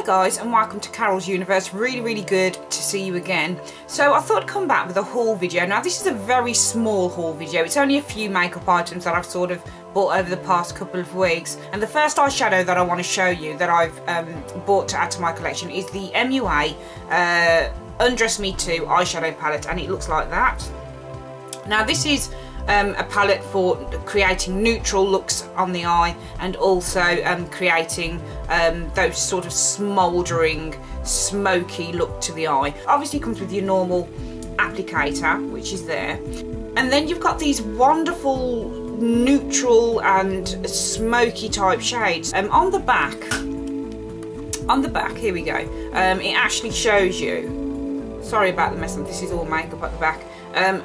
guys, and welcome to Carol's Universe. Really good to see you again. So I thought I'd come back with a haul video. Now this is a very small haul video. It's only a few makeup items that I've sort of bought over the past couple of weeks. And the first eyeshadow that I want to show you that I've bought to add to my collection is the MUA Undress Me 2 eyeshadow palette, and it looks like that. Now this is a palette for creating neutral looks on the eye, and also creating those sort of smouldering, smoky look to the eye. Obviously it comes with your normal applicator, which is there, and then you've got these wonderful neutral and smoky type shades. On the back, here we go, it actually shows you, sorry about the mess, this is all makeup at the back.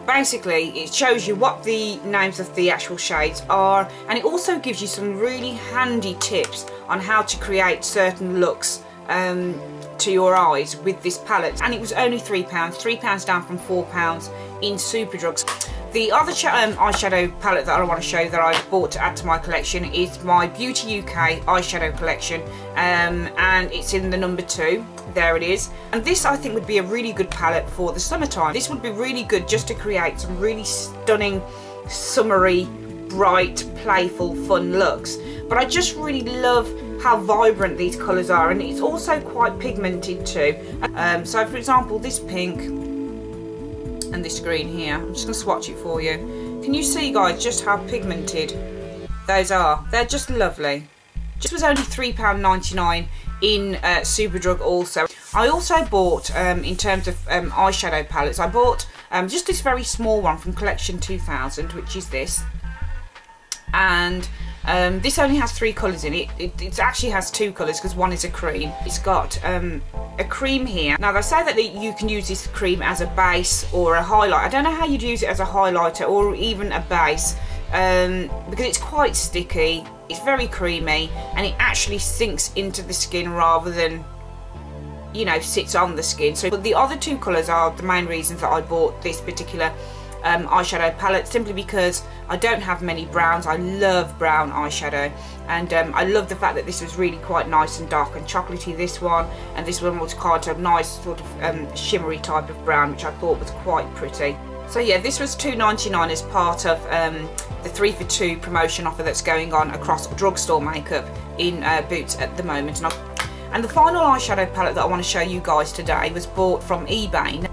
Basically it shows you what the names of the actual shades are, and it also gives you some really handy tips on how to create certain looks to your eyes with this palette. And it was only £3 down from £4 in Superdrugs. The other eyeshadow palette that I want to show that I bought to add to my collection is my Beauty UK eyeshadow collection, and it's in the number 2. There it is. And this I think would be a really good palette for the summertime. This would be really good just to create some really stunning, summery, bright, playful, fun looks. But I just really love how vibrant these colours are, and it's also quite pigmented too. So for example, this pink and this green here, I'm just going to swatch it for you. Can you see, guys, just how pigmented those are? They're just lovely. This was only £3.99 in Superdrug also. I also bought, in terms of eyeshadow palettes, I bought just this very small one from Collection 2000, which is this. And this only has 3 colours in it. It actually has 2 colours because one is a cream. It's got a cream here. Now they say that you can use this cream as a base or a highlight. I don't know how you'd use it as a highlighter or even a base, because it's quite sticky, it's very creamy, and it actually sinks into the skin rather than, you know, sits on the skin. So the other 2 colours are the main reasons that I bought this particular eyeshadow palette, simply because I don't have many browns. I love brown eyeshadow, and I love the fact that this was really quite nice and dark and chocolatey, this one, and this one was quite a nice sort of shimmery type of brown, which I thought was quite pretty. So yeah, this was £2.99 as part of the 3 for 2 promotion offer that's going on across drugstore makeup in Boots at the moment. And the final eyeshadow palette that I want to show you guys today was bought from eBay.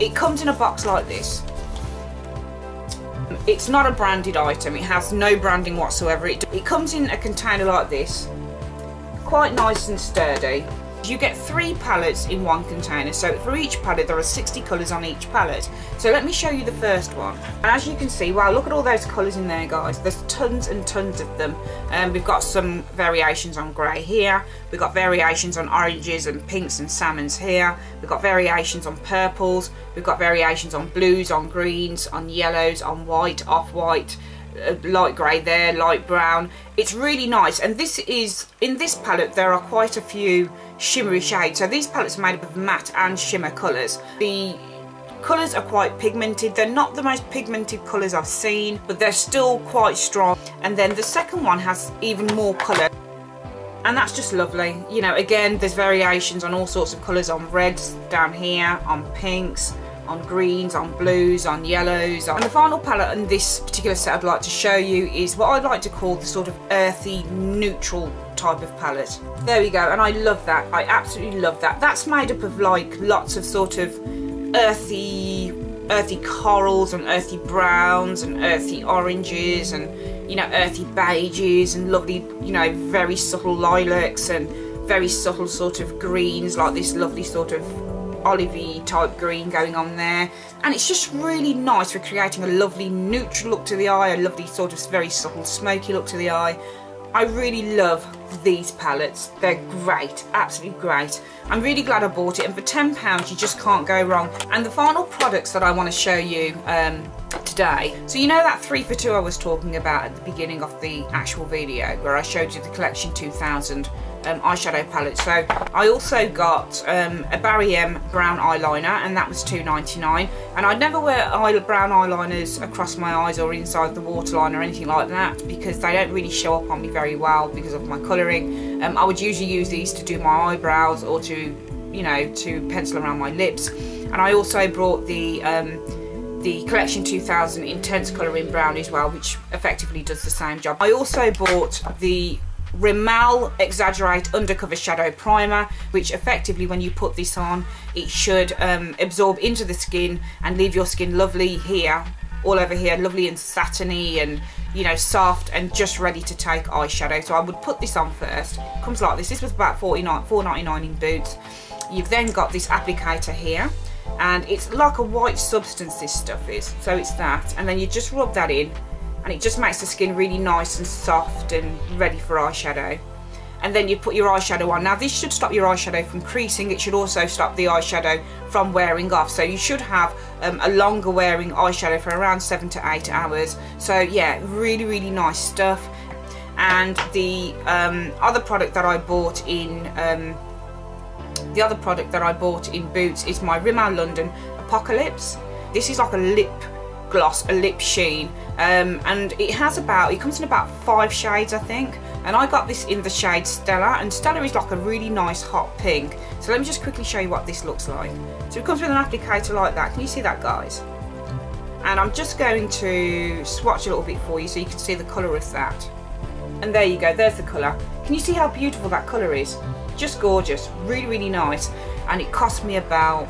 It comes in a box like this. It's not a branded item, it has no branding whatsoever. It comes in a container like this, quite nice and sturdy. You get 3 palettes in one container, so for each palette there are 60 colours on each palette. So let me show you the first one. And as you can see, wow, look at all those colours in there, guys. There's tons and tons of them. We've got some variations on grey here, we've got variations on oranges and pinks and salmons here, we've got variations on purples, we've got variations on blues, on greens, on yellows, on white, off-white, light grey there, light brown. It's really nice. And this is, in this palette there are quite a few shimmery shades. So these palettes are made up of matte and shimmer colours. The colours are quite pigmented. They're not the most pigmented colours I've seen, but they're still quite strong. And then the second one has even more colour, and that's just lovely. You know, again, there's variations on all sorts of colours, on reds down here, on pinks, on greens, on blues, on yellows. And the final palette in this particular set I'd like to show you is what I'd like to call the sort of earthy, neutral type of palette. There we go, and I love that. I absolutely love that. That's made up of like lots of sort of earthy corals and earthy browns and earthy oranges and, you know, earthy beiges and lovely, you know, very subtle lilacs and very subtle sort of greens, like this lovely sort of olivey type green going on there. And it's just really nice for creating a lovely neutral look to the eye, a lovely sort of very subtle smoky look to the eye. I really love these palettes. They're great, absolutely great. I'm really glad I bought it, and for £10 you just can't go wrong. And the final products that I want to show you today, so you know that 3 for 2 I was talking about at the beginning of the actual video where I showed you the Collection 2000 eyeshadow palette. So I also got a Barry M brown eyeliner, and that was $2.99. And I never wear brown eyeliners across my eyes or inside the waterline or anything like that, because they don't really show up on me very well because of my colouring. I would usually use these to do my eyebrows or to, you know, to pencil around my lips. And I also brought the Collection 2000 Intense Colouring Brown as well, which effectively does the same job. I also bought the Rimmel Exaggerate Undercover Shadow Primer, which effectively, when you put this on, it should absorb into the skin and leave your skin lovely here, all over here, lovely and satiny and, you know, soft and just ready to take eyeshadow. So I would put this on first. It comes like this. This was about $4.99 in Boots. You've then got this applicator here, and it's like a white substance, this stuff is. So it's that, and then you just rub that in, and it just makes the skin really nice and soft and ready for eyeshadow. And then you put your eyeshadow on. Now this should stop your eyeshadow from creasing. It should also stop the eyeshadow from wearing off. So you should have a longer wearing eyeshadow for around 7 to 8 hours. So yeah, really, really nice stuff. And the other product that I bought in Boots is my Rimmel London Apocalypse. This is like a lip gloss, a lip sheen, and it comes in about 5 shades, I think, and I got this in the shade Stella, and Stella is like a really nice hot pink. So let me just quickly show you what this looks like. So it comes with an applicator like that. Can you see that, guys? And I'm just going to swatch a little bit for you so you can see the colour of that. And there you go, there's the colour. Can you see how beautiful that colour is? Just gorgeous, really, really nice. And it cost me about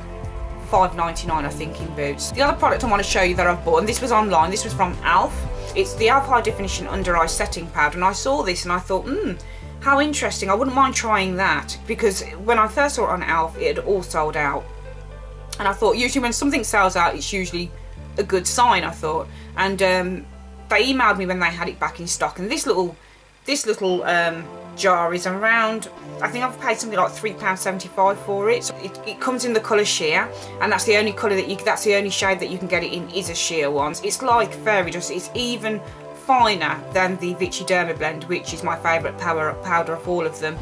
$5.99, I think, in Boots. The other product I want to show you that I've bought, and this was online, this was from Elf. It's the Elf High Definition Under Eye Setting Powder, and I saw this and I thought, how interesting, I wouldn't mind trying that, because when I first saw it on Elf, it had all sold out. And I thought, usually when something sells out, it's usually a good sign, I thought. And they emailed me when they had it back in stock, and this little jar is around, I think I've paid something like £3.75 for it. So it comes in the colour sheer, and that's the only colour that's the only shade that you can get it in, is a sheer one. It's like fairy dust. It's even finer than the Vichy Derma blend, which is my favourite powder of all of them.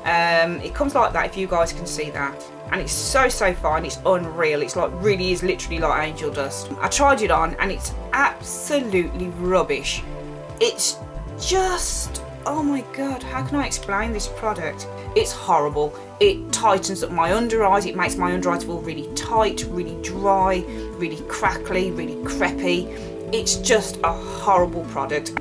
It comes like that, if you guys can see that, and it's so fine. It's unreal. It's like, really is literally like angel dust. I tried it on and it's absolutely rubbish. It's just, oh my god, how can I explain this product? It's horrible. It tightens up my under eyes. It makes my under eyes feel really tight, really dry, really crackly, really crepey. It's just a horrible product.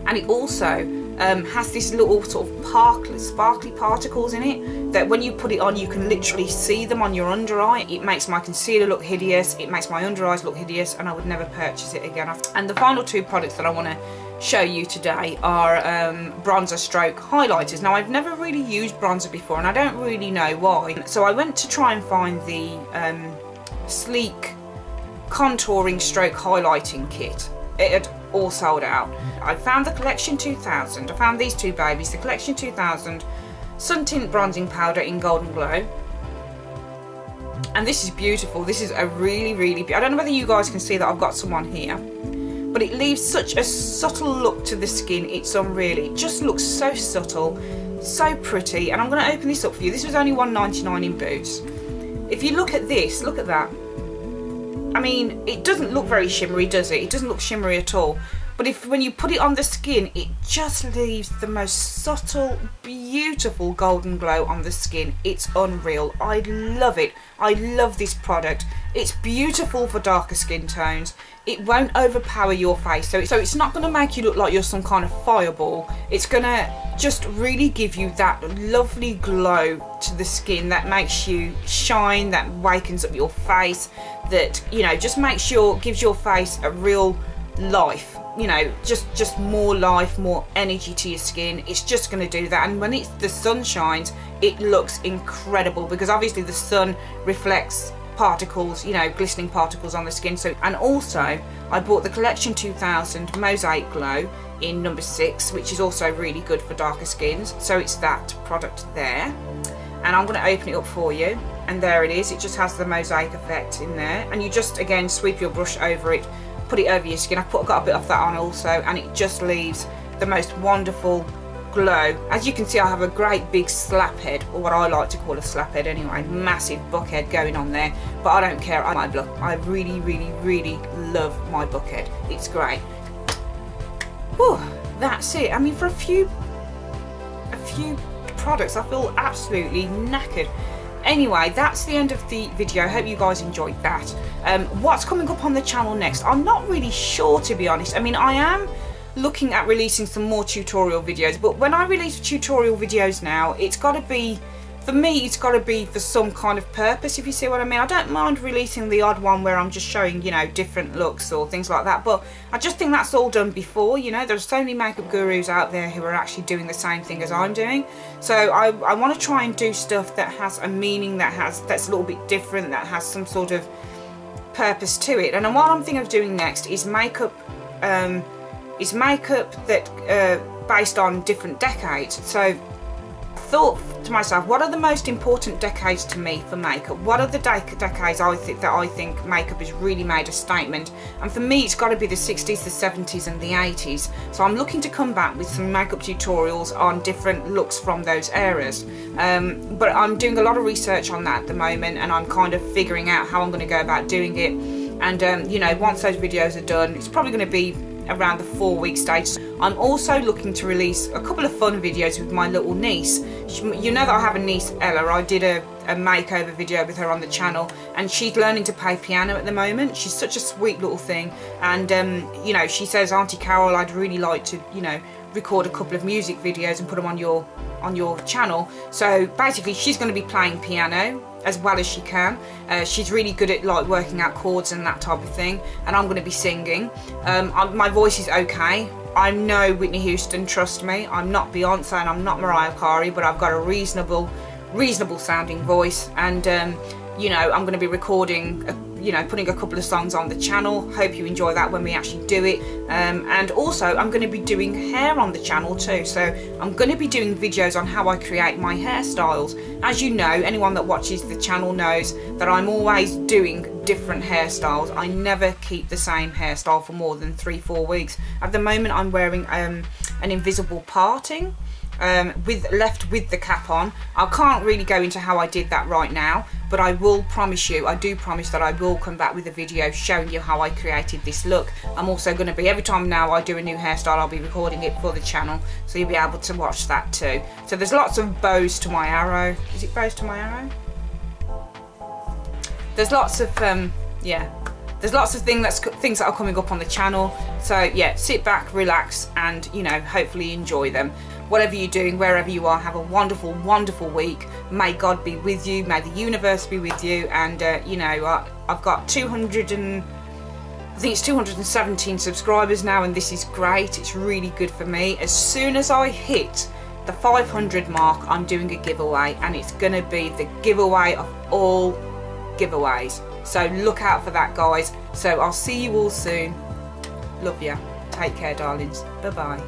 And it also has this little sort of sparkly particles in it that when you put it on, you can literally see them on your under eye. It makes my concealer look hideous. It makes my under eyes look hideous, and I would never purchase it again. And the final two products that I want to show you today are bronzer stroke highlighters. Now, I've never really used bronzer before, and I don't really know why. So I went to try and find the sleek contouring stroke highlighting kit. It had all sold out. I found the Collection 2000. I found these two babies, the Collection 2000 Sun Tint Bronzing Powder in Golden Glow. And this is beautiful. This is a really, I don't know whether you guys can see that I've got some on here, but it leaves such a subtle look to the skin. It's unreal. It just looks so subtle, so pretty. And I'm going to open this up for you. This was only $1.99 in Boots. If you look at this, look at that. I mean, it doesn't look very shimmery, does it? It doesn't look shimmery at all. But when you put it on the skin, it just leaves the most subtle, beautiful golden glow on the skin. It's unreal. I love it. I love this product. It's beautiful for darker skin tones. It won't overpower your face. So it's not going to make you look like you're some kind of fireball. It's going to just really give you that lovely glow to the skin that makes you shine, that wakens up your face, that, you know, just gives your face a real life. You know, just more life, more energy to your skin. It's just going to do that. And when the sun shines, it looks incredible, because obviously the sun reflects particles, you know, glistening particles on the skin. So, and also I bought the Collection 2000 Mosaic Glow in number 6, which is also really good for darker skins. So it's that product there, and I'm going to open it up for you, and there it is. It just has the mosaic effect in there, and you just again sweep your brush over it, put it over your skin. I've got a bit of that on also, and it just leaves the most wonderful glow. As you can see, I have a great big slap head, or what I like to call a slap head anyway, massive buck head going on there, but I don't care. I like my look. I really, really, really love my buck head. It's great. Whew, that's it. I mean, for a few products, I feel absolutely knackered. Anyway, that's the end of the video. I hope you guys enjoyed that. What's coming up on the channel next? I'm not really sure, to be honest. I mean, I am looking at releasing some more tutorial videos, but when I release tutorial videos now, it's got to be, for me, it's got to be for some kind of purpose, if you see what I mean. I don't mind releasing the odd one where I'm just showing, you know, different looks or things like that, but I just think that's all done before, you know. There's so many makeup gurus out there who are actually doing the same thing as I'm doing. So I want to try and do stuff that has a meaning, that's a little bit different, that has some sort of purpose to it. And what I'm thinking of doing next is makeup that based on different decades. So I thought to myself, what are the most important decades to me for makeup? What are the decades I think makeup has really made a statement? And for me, it's got to be the 60s, the 70s and the 80s. So I'm looking to come back with some makeup tutorials on different looks from those eras. But I'm doing a lot of research on that at the moment, and I'm kind of figuring out how I'm going to go about doing it. And you know, once those videos are done, it's probably going to be around the 4-week stage. I'm also looking to release a couple of fun videos with my little niece. You know that I have a niece, Ella. I did a makeover video with her on the channel, and she's learning to play piano at the moment. She's such a sweet little thing, and you know, she says, Auntie Carol, I'd really like to, you know, record a couple of music videos and put them on your channel. So basically, she's going to be playing piano as well as she can. She's really good at like working out chords and that type of thing, and I'm going to be singing. My voice is okay. I'm no Whitney Houston, trust me. I'm not Beyonce and I'm not Mariah Carey, but I've got a reasonable sounding voice, and you know, I'm going to be recording, you know, putting a couple of songs on the channel. Hope you enjoy that when we actually do it. And also I'm going to be doing hair on the channel too, so I'm going to be doing videos on how I create my hairstyles. As you know, anyone that watches the channel knows that I'm always doing different hairstyles. I never keep the same hairstyle for more than 3-4 weeks. At the moment I'm wearing an invisible parting, left with the cap on. I can't really go into how I did that right now, but I will promise you, I do promise that I will come back with a video showing you how I created this look. I'm also going to be, every time now I do a new hairstyle, I'll be recording it for the channel, so you'll be able to watch that too. So there's lots of bows to my arrow. Is it bows to my arrow? There's lots of yeah, there's lots of things that are coming up on the channel. So yeah, sit back, relax, and you know, hopefully enjoy them. Whatever you're doing, wherever you are, have a wonderful, wonderful week. May God be with you. May the universe be with you. And you know, I've got 217 subscribers now, and this is great. It's really good for me. As soon as I hit the 500 mark, I'm doing a giveaway, and it's gonna be the giveaway of all giveaways. So look out for that, guys. So I'll see you all soon. Love ya. Take care, darlings. Bye bye.